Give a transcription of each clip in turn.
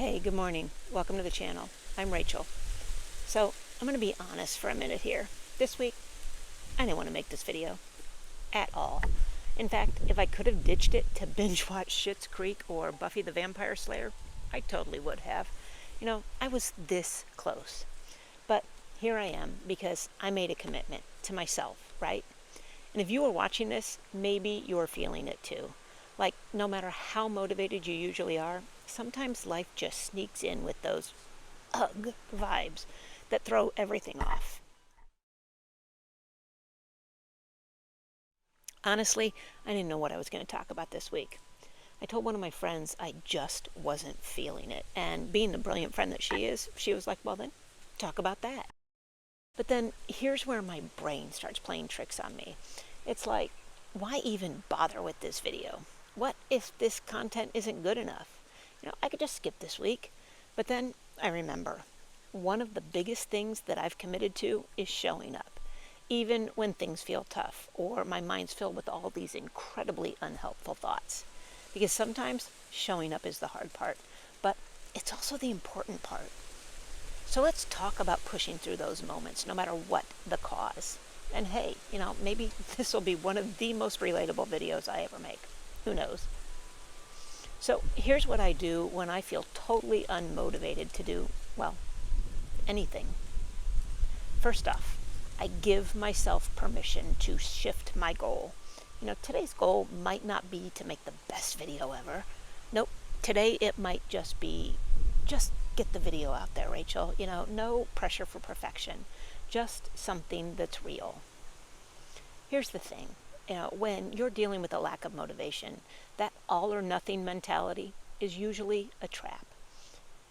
Hey, good morning. Welcome to the channel. I'm Rachel. So, I'm going to be honest for a minute here. This week, I didn't want to make this video at all. In fact, if I could have ditched it to binge watch Schitt's Creek or Buffy the Vampire Slayer, I totally would have. I was this close. But here I am because I made a commitment to myself, right? And if you are watching this, maybe you're feeling it too. Like, no matter how motivated you usually are, sometimes life just sneaks in with those ugh vibes that throw everything off. Honestly, I didn't know what I was going to talk about this week. I told one of my friends I just wasn't feeling it. And being the brilliant friend that she is, she was like, well then, talk about that. But then here's where my brain starts playing tricks on me. It's like, why even bother with this video? What if this content isn't good enough? I could just skip this week. But then I remember, one of the biggest things that I've committed to is showing up, even when things feel tough or my mind's filled with all these incredibly unhelpful thoughts. Because sometimes showing up is the hard part, but it's also the important part. So let's talk about pushing through those moments, no matter what the cause. And hey, maybe this will be one of the most relatable videos I ever make. Who knows? So here's what I do when I feel totally unmotivated to do, well, anything. First off, I give myself permission to shift my goal. Today's goal might not be to make the best video ever. Nope, today it might just be, just get the video out there, Rachel. No pressure for perfection, just something that's real. Here's the thing. When you're dealing with a lack of motivation, that all or nothing mentality is usually a trap.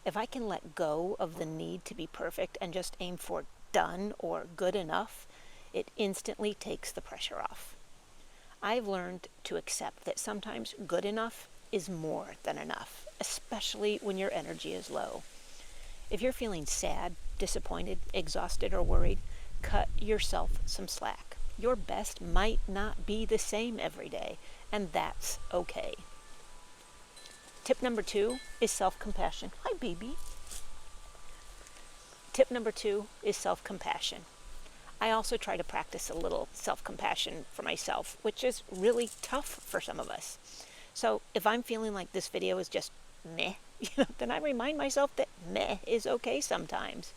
If I can let go of the need to be perfect and just aim for done or good enough, it instantly takes the pressure off. I've learned to accept that sometimes good enough is more than enough, especially when your energy is low. If you're feeling sad, disappointed, exhausted, or worried, cut yourself some slack. Your best might not be the same every day, and that's okay. Tip number 2 is self-compassion. Hi, baby. Tip number 2 is self-compassion. I also try to practice a little self-compassion for myself, which is really tough for some of us. So if I'm feeling like this video is just meh, then I remind myself that meh is okay sometimes.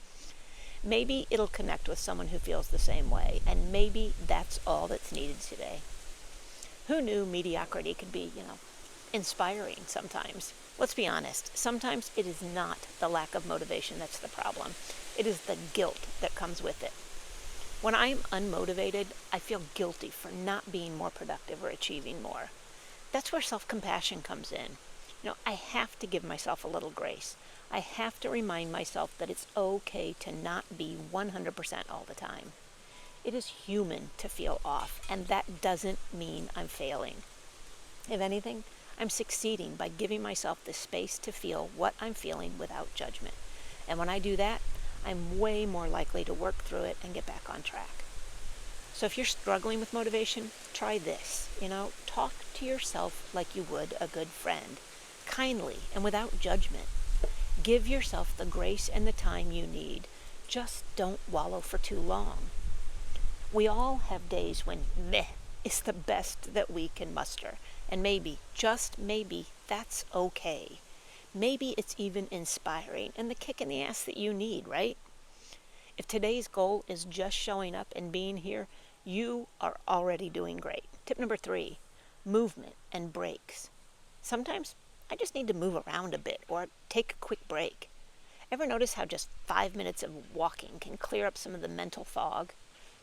Maybe it'll connect with someone who feels the same way, and maybe that's all that's needed today. Who knew mediocrity could be, inspiring sometimes? Let's be honest, sometimes it is not the lack of motivation that's the problem. It is the guilt that comes with it. When I'm unmotivated, I feel guilty for not being more productive or achieving more. That's where self-compassion comes in. I have to give myself a little grace. I have to remind myself that it's okay to not be 100% all the time. It is human to feel off, and that doesn't mean I'm failing. If anything, I'm succeeding by giving myself the space to feel what I'm feeling without judgment. And when I do that, I'm way more likely to work through it and get back on track. So if you're struggling with motivation, try this. Talk to yourself like you would a good friend, kindly and without judgment. Give yourself the grace and the time you need. Just don't wallow for too long. We all have days when meh is the best that we can muster. And maybe, just maybe, that's okay. Maybe it's even inspiring and the kick in the ass that you need, right? If today's goal is just showing up and being here, you are already doing great. Tip number 3, movement and breaks. Sometimes I just need to move around a bit or take a quick break. Ever notice how just 5 minutes of walking can clear up some of the mental fog?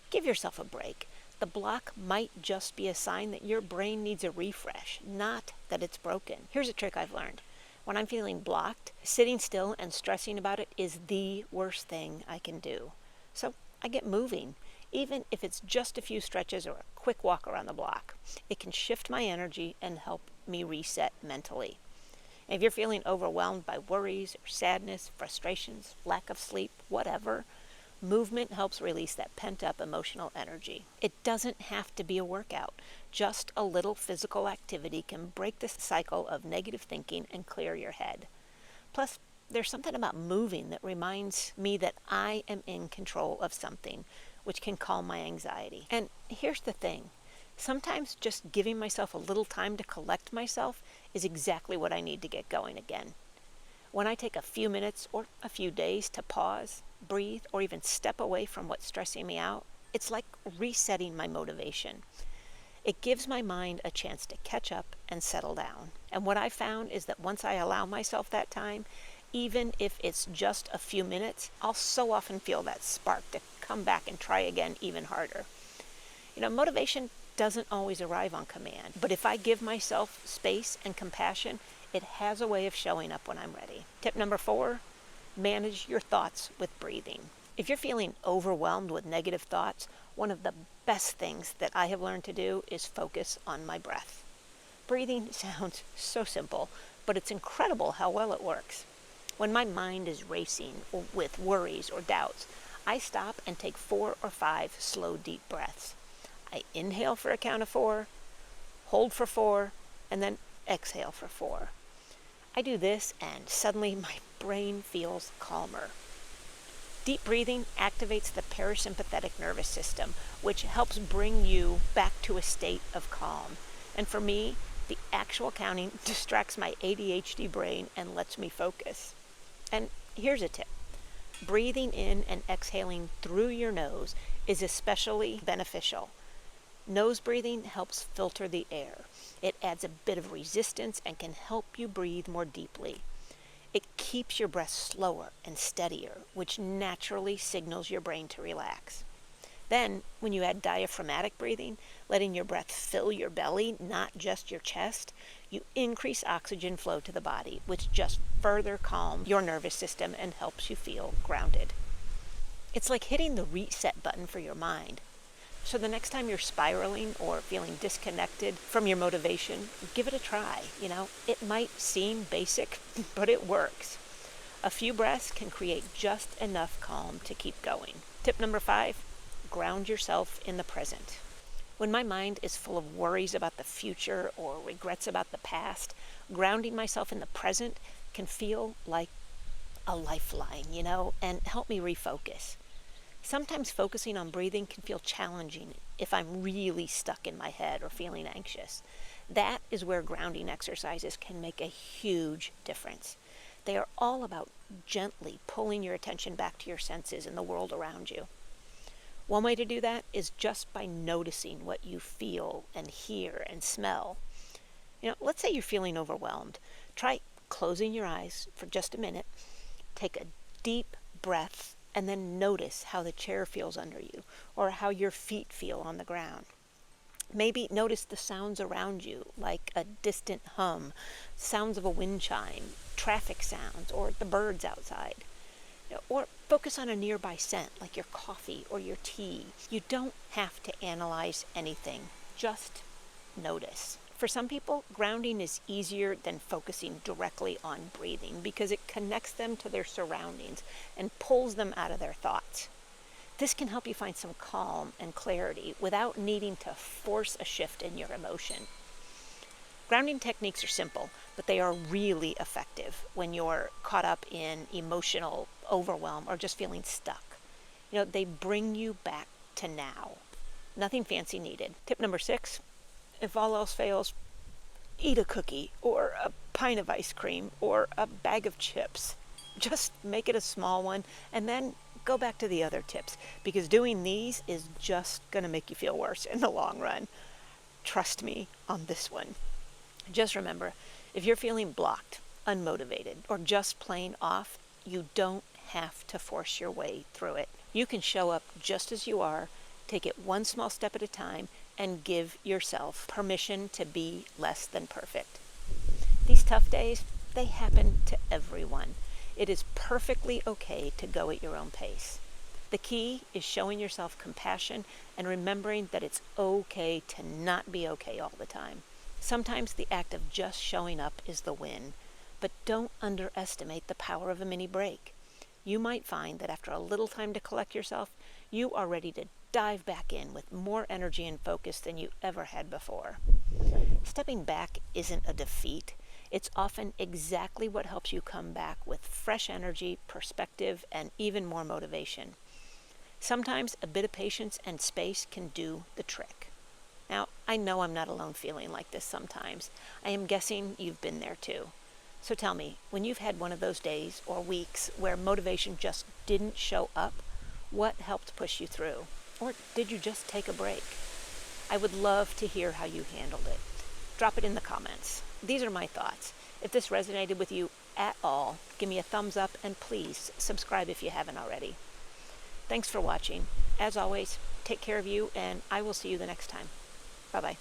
Give yourself a break. The block might just be a sign that your brain needs a refresh, not that it's broken. Here's a trick I've learned. When I'm feeling blocked, sitting still and stressing about it is the worst thing I can do. So I get moving, even if it's just a few stretches or a quick walk around the block. It can shift my energy and help me reset mentally. And if you're feeling overwhelmed by worries or sadness, frustrations, lack of sleep, whatever, movement helps release that pent-up emotional energy. It doesn't have to be a workout. Just a little physical activity can break the cycle of negative thinking and clear your head. Plus, There's something about moving that reminds me that I am in control of something, which can calm my anxiety. And here's the thing. Sometimes just giving myself a little time to collect myself is exactly what I need to get going again. When I take a few minutes or a few days to pause, breathe, or even step away from what's stressing me out, it's like resetting my motivation. It gives my mind a chance to catch up and settle down. And what I found is that once I allow myself that time, even if it's just a few minutes, I'll so often feel that spark to come back and try again even harder. Motivation doesn't always arrive on command, but if I give myself space and compassion, it has a way of showing up when I'm ready. Tip number 4, manage your thoughts with breathing. If you're feeling overwhelmed with negative thoughts, one of the best things that I have learned to do is focus on my breath. Breathing sounds so simple, but it's incredible how well it works. When my mind is racing with worries or doubts, I stop and take 4 or 5 slow, deep breaths. I inhale for a count of 4, hold for 4, and then exhale for 4. I do this and suddenly my brain feels calmer. Deep breathing activates the parasympathetic nervous system, which helps bring you back to a state of calm. And for me, the actual counting distracts my ADHD brain and lets me focus. And here's a tip. Breathing in and exhaling through your nose is especially beneficial. Nose breathing helps filter the air. It adds a bit of resistance and can help you breathe more deeply. It keeps your breath slower and steadier, which naturally signals your brain to relax. Then, when you add diaphragmatic breathing, letting your breath fill your belly, not just your chest, you increase oxygen flow to the body, which just further calms your nervous system and helps you feel grounded. It's like hitting the reset button for your mind. So the next time you're spiraling or feeling disconnected from your motivation, give it a try. It might seem basic, but it works. A few breaths can create just enough calm to keep going. Tip number 5, ground yourself in the present. When my mind is full of worries about the future or regrets about the past, grounding myself in the present can feel like a lifeline, and help me refocus. Sometimes focusing on breathing can feel challenging if I'm really stuck in my head or feeling anxious. That is where grounding exercises can make a huge difference. They are all about gently pulling your attention back to your senses and the world around you. One way to do that is just by noticing what you feel and hear and smell. Let's say you're feeling overwhelmed. Try closing your eyes for just a minute, take a deep breath, and then notice how the chair feels under you or how your feet feel on the ground. Maybe notice the sounds around you, like a distant hum, sounds of a wind chime, traffic sounds, or the birds outside. Or focus on a nearby scent, like your coffee or your tea. You don't have to analyze anything, just notice. For some people, grounding is easier than focusing directly on breathing because it connects them to their surroundings and pulls them out of their thoughts. This can help you find some calm and clarity without needing to force a shift in your emotion. Grounding techniques are simple, but they are really effective when you're caught up in emotional overwhelm or just feeling stuck. They bring you back to now. Nothing fancy needed. Tip number 6. If all else fails, eat a cookie or a pint of ice cream or a bag of chips. Just make it a small one and then go back to the other tips, because doing these is just going to make you feel worse in the long run. Trust me on this one. Just remember, if you're feeling blocked, unmotivated, or just plain off, you don't have to force your way through it. You can show up just as you are, take it one small step at a time, and give yourself permission to be less than perfect. These tough days, they happen to everyone. It is perfectly okay to go at your own pace. The key is showing yourself compassion and remembering that it's okay to not be okay all the time. Sometimes the act of just showing up is the win, but don't underestimate the power of a mini break. You might find that after a little time to collect yourself, you are ready to dive back in with more energy and focus than you ever had before. Stepping back isn't a defeat. It's often exactly what helps you come back with fresh energy, perspective, and even more motivation. Sometimes a bit of patience and space can do the trick. Now, I know I'm not alone feeling like this sometimes. I am guessing you've been there too. So tell me, when you've had one of those days or weeks where motivation just didn't show up, what helped push you through? Or did you just take a break? I would love to hear how you handled it. Drop it in the comments. These are my thoughts. If this resonated with you at all, give me a thumbs up and please subscribe if you haven't already. Thanks for watching. As always, take care of you and I will see you the next time. Bye-bye.